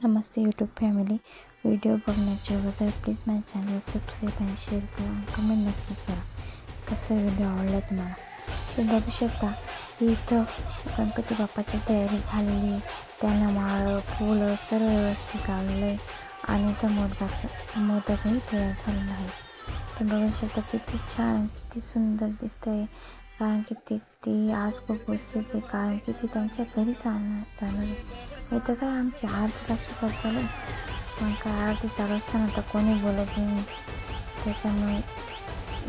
नमस्ते YouTube family. Video बघण्याच्या अगोदर please माझ्या channel subscribe आणि शेअर करा आणि कमेंट नक्की करा कसा व्हिडिओ आवडला तुम्हाला. तुम्ही बघू शकता की इथं गणपती बाप्पाची तयारी झालेली आहे. त्यांना माळ फुलं सर्व व्यवस्थित लावलेलं आहे आणि इथं मोदकही तयार झालेला आहे. तुम्ही बघू शकता किती छान किती सुंदर दिसतं आहे. कारण की ती आज खूप उत्सुक आहे, कारण की ती त्यांच्या घरी जाणार आहे. इथं काय आमची आरतीला सुरुवात झाली. मग काय आरती चालू असताना तर कोणी बोलत नाही, त्याच्यामुळे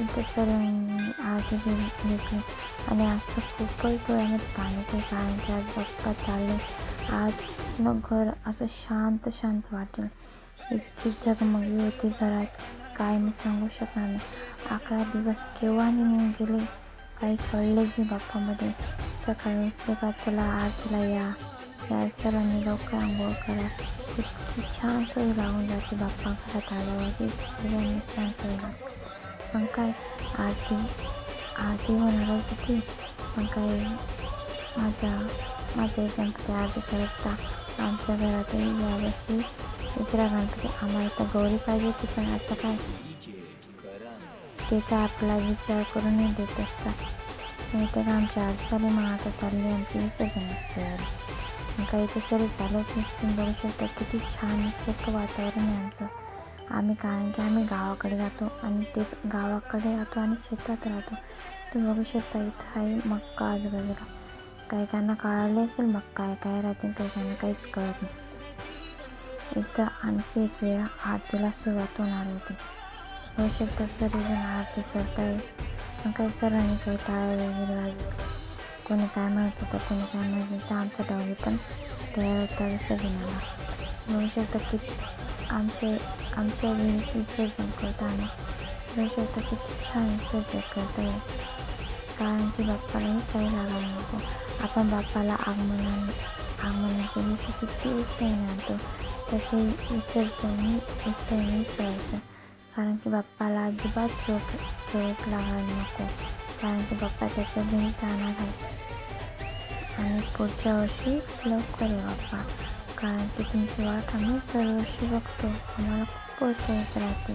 इथं सर्वांनी आरती घेतली. आणि आज तर खूपच डोळ्यामध्ये पाणी येते, कारण की आज बाप्पा चालले. आज न घर असं शांत शांत वाटेल इतकी झगमगी होती घरात, काय मी सांगू शकणार नाही. 11 दिवस केव्हा निघून गेले काही कळलेच नाही बाप्पामध्ये. सकाळी उठले का चला आरतीला या सर्वांनी लवकर आंघोळ करा. इतकी छान सवय लागून जाते बाप्पा घरात आल्यावरती, सर्वांनी छान सवय लागते. मग काय आरती होणार होती. मग काय माझा एक गणपती आरती करता आमच्या घरातही यावर्षी दुसरा गणपती. आम्हाला तर गौरी पाहिजे होती, पण आता काय ते काय आपला विचार करूनही देत असतात. नाही तर आमच्या आरती झाली. मग आता चालली आमची विसर्जनाची तयारी. मग काही तर सर्व चालत तुम्ही बघू शकता किती छान निसर्ग वातावरण आहे आमचं. कारण की आम्ही गावाकडे राहतो आणि शेतात राहतो. तुम्ही बघू शकता इथं आहे मक्का आजूबाजूला. काही त्यांना कळाले असेल मक्का काय राहते, काही त्यांना काहीच कळत नाही. इथं आणखी एक वेळा आरतीला सुरुवात होणार होती. बघू शकता सर्वजण आरती करत आहे. मग काही सर्वांनी काही टाळ्या वगैरे वाजवल्या. कोणी काय म्हणत होतं, कोणी काय म्हणत होतं. आमच्या डॉगी पण तयार होता विसर्जनाला. बघू शकता की आमच्या विहिरीत विसर्जन करताना बघू शकता किती छान विसर्जन करता येईल, कारण की बाप्पालाही काही लागायला नको. आपण बाप्पाला आगमनाच्या दिवशी किती उत्साहाने आणतो, तसे विसर्जनही उत्साहाने करायचं, कारण की बाप्पाला अजिबात चोट लागायला नको. कारण की बाप्पा त्याच्या घरी जाणार आहे आणि पुढच्या वर्षी लवकर या बाप्पा, कारण की तुमची वाट आम्ही दरवर्षी बघतो. आम्हाला खूप उत्साहित राहते.